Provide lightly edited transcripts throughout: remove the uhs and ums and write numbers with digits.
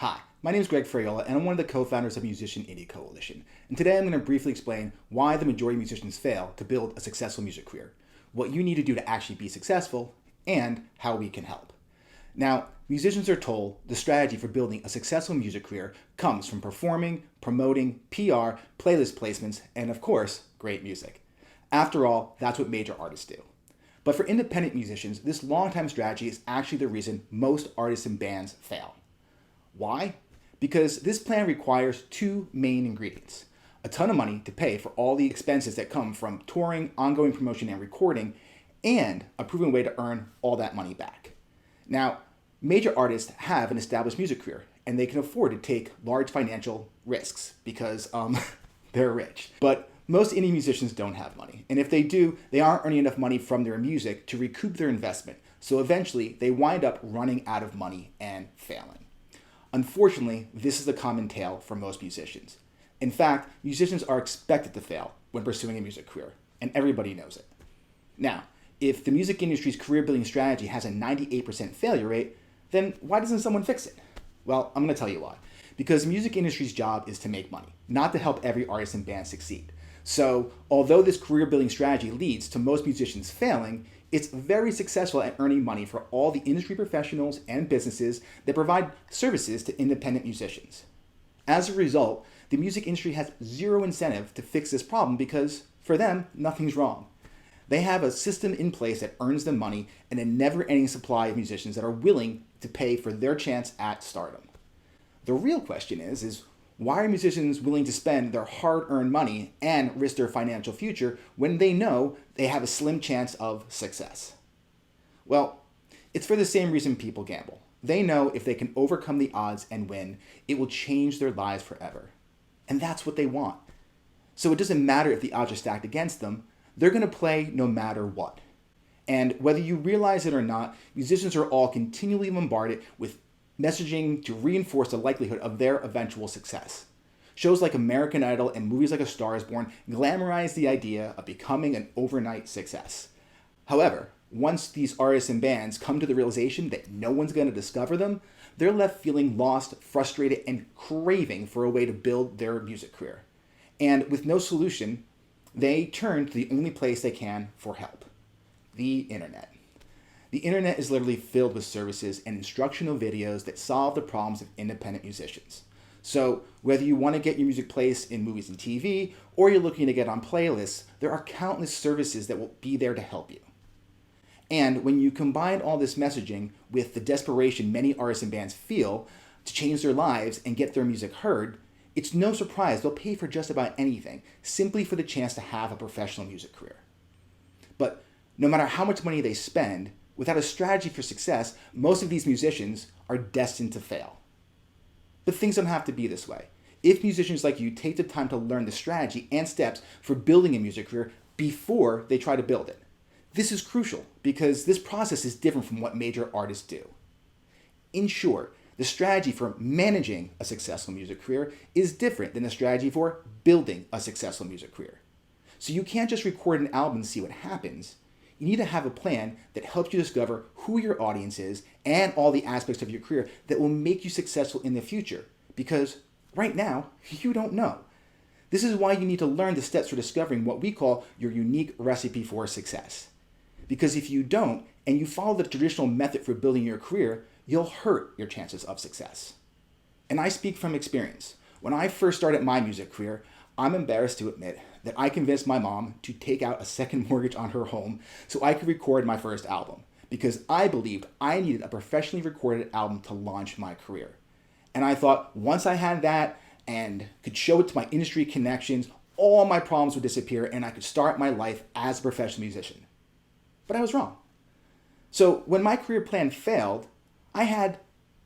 Hi, my name is Greg Ferriola, and I'm one of the co-founders of Musician Indie Coalition. And today I'm going to briefly explain why the majority of musicians fail to build a successful music career, what you need to do to actually be successful, and how we can help. Now, musicians are told the strategy for building a successful music career comes from performing, promoting, PR, playlist placements, and of course, great music. After all, that's what major artists do. But for independent musicians, this long-time strategy is actually the reason most artists and bands fail. Why? Because this plan requires two main ingredients: a ton of money to pay for all the expenses that come from touring, ongoing promotion, and recording, and a proven way to earn all that money back. Now, major artists have an established music career, and they can afford to take large financial risks because they're rich. But most indie musicians don't have money, and if they do, they aren't earning enough money from their music to recoup their investment, so eventually they wind up running out of money and failing. Unfortunately, this is the common tale for most musicians. In fact, musicians are expected to fail when pursuing a music career, and everybody knows it. Now, if the music industry's career building strategy has a 98% failure rate, then why doesn't someone fix it? Well, I'm going to tell you why. Because the music industry's job is to make money, not to help every artist and band succeed. So, although this career building strategy leads to most musicians failing, it's very successful at earning money for all the industry professionals and businesses that provide services to independent musicians. As a result, the music industry has zero incentive to fix this problem because, for them, nothing's wrong. They have a system in place that earns them money and a never-ending supply of musicians that are willing to pay for their chance at stardom. The real question is why are musicians willing to spend their hard-earned money and risk their financial future when they know they have a slim chance of success? Well, it's for the same reason people gamble. They know if they can overcome the odds and win, it will change their lives forever. And that's what they want. So it doesn't matter if the odds are stacked against them, they're going to play no matter what. And whether you realize it or not, musicians are all continually bombarded with messaging to reinforce the likelihood of their eventual success. Shows like American Idol and movies like A Star is Born glamorize the idea of becoming an overnight success. However, once these artists and bands come to the realization that no one's going to discover them, they're left feeling lost, frustrated, and craving for a way to build their music career. And with no solution, they turn to the only place they can for help: the internet. The internet is literally filled with services and instructional videos that solve the problems of independent musicians. So whether you want to get your music placed in movies and TV, or you're looking to get on playlists, there are countless services that will be there to help you. And when you combine all this messaging with the desperation many artists and bands feel to change their lives and get their music heard, it's no surprise they'll pay for just about anything simply for the chance to have a professional music career. But no matter how much money they spend, without a strategy for success, most of these musicians are destined to fail. But things don't have to be this way. If musicians like you take the time to learn the strategy and steps for building a music career before they try to build it. This is crucial because this process is different from what major artists do. In short, the strategy for managing a successful music career is different than the strategy for building a successful music career. So you can't just record an album and see what happens. You need to have a plan that helps you discover who your audience is and all the aspects of your career that will make you successful in the future. Because right now, you don't know. This is why you need to learn the steps for discovering what we call your unique recipe for success. Because if you don't, and you follow the traditional method for building your career, you'll hurt your chances of success. And I speak from experience. When I first started my music career, I'm embarrassed to admit that I convinced my mom to take out a second mortgage on her home so I could record my first album, because I believed I needed a professionally recorded album to launch my career. And I thought once I had that and could show it to my industry connections, all my problems would disappear and I could start my life as a professional musician. But I was wrong. So when my career plan failed, I had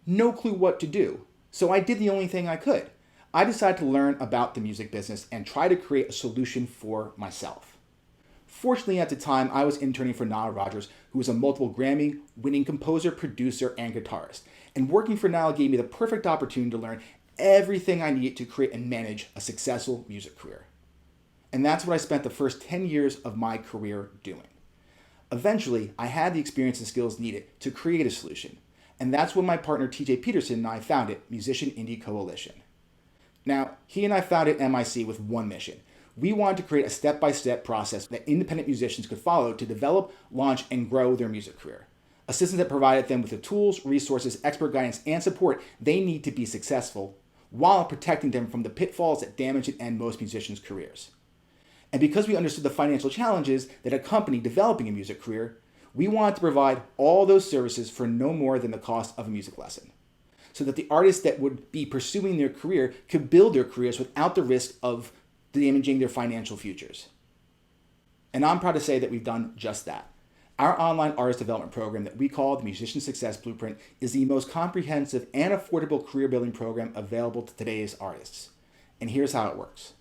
no clue what to do. So I did the only thing I could. I decided to learn about the music business and try to create a solution for myself. Fortunately, at the time, I was interning for Nile Rodgers, who was a multiple Grammy-winning composer, producer, and guitarist. And working for Nile gave me the perfect opportunity to learn everything I needed to create and manage a successful music career. And that's what I spent the first 10 years of my career doing. Eventually, I had the experience and skills needed to create a solution. And that's when my partner TJ Peterson and I founded Musician Indie Coalition. Now, he and I founded MIC with one mission. We wanted to create a step-by-step process that independent musicians could follow to develop, launch, and grow their music career. A system that provided them with the tools, resources, expert guidance, and support they need to be successful, while protecting them from the pitfalls that damage and end most musicians' careers. And because we understood the financial challenges that accompany developing a music career, we wanted to provide all those services for no more than the cost of a music lesson, so that the artists that would be pursuing their career could build their careers without the risk of damaging their financial futures. And I'm proud to say that we've done just that. Our online artist development program that we call the Musician Success Blueprint is the most comprehensive and affordable career building program available to today's artists. And here's how it works.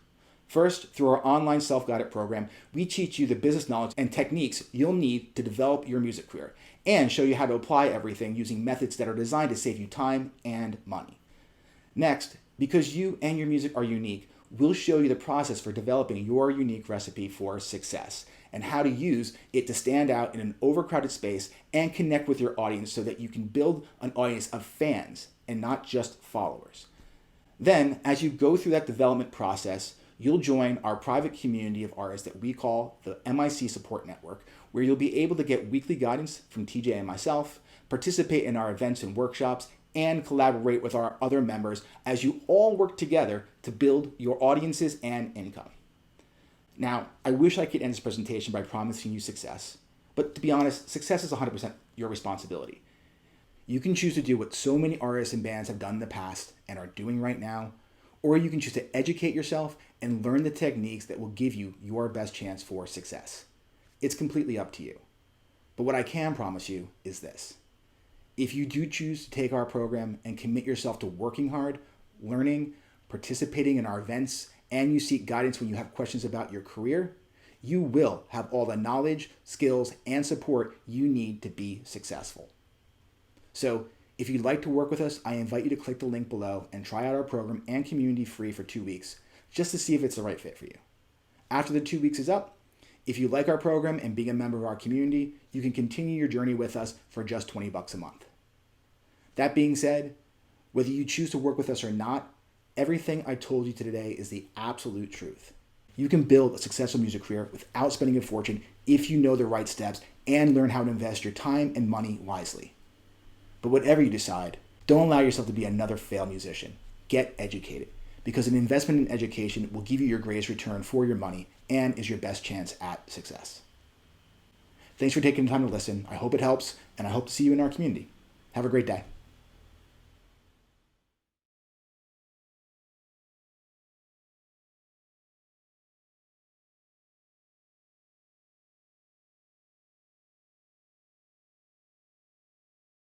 First, through our online self-guided program, we teach you the business knowledge and techniques you'll need to develop your music career and show you how to apply everything using methods that are designed to save you time and money. Next, because you and your music are unique, we'll show you the process for developing your unique recipe for success and how to use it to stand out in an overcrowded space and connect with your audience so that you can build an audience of fans and not just followers. Then, as you go through that development process, you'll join our private community of artists that we call the MIC Support Network, where you'll be able to get weekly guidance from TJ and myself, participate in our events and workshops, and collaborate with our other members as you all work together to build your audiences and income. Now, I wish I could end this presentation by promising you success, but to be honest, success is 100% your responsibility. You can choose to do what so many artists and bands have done in the past and are doing right now, or you can choose to educate yourself and learn the techniques that will give you your best chance for success. It's completely up to you. But what I can promise you is this. If you do choose to take our program and commit yourself to working hard, learning, participating in our events, and you seek guidance when you have questions about your career, you will have all the knowledge, skills, and support you need to be successful. So, if you'd like to work with us, I invite you to click the link below and try out our program and community free for 2 weeks, just to see if it's the right fit for you. After the 2 weeks is up, if you like our program and being a member of our community, you can continue your journey with us for just $20 a month. That being said, whether you choose to work with us or not, everything I told you today is the absolute truth. You can build a successful music career without spending a fortune if you know the right steps and learn how to invest your time and money wisely. But whatever you decide, don't allow yourself to be another failed musician. Get educated, because an investment in education will give you your greatest return for your money and is your best chance at success. Thanks for taking the time to listen. I hope it helps, and I hope to see you in our community. Have a great day.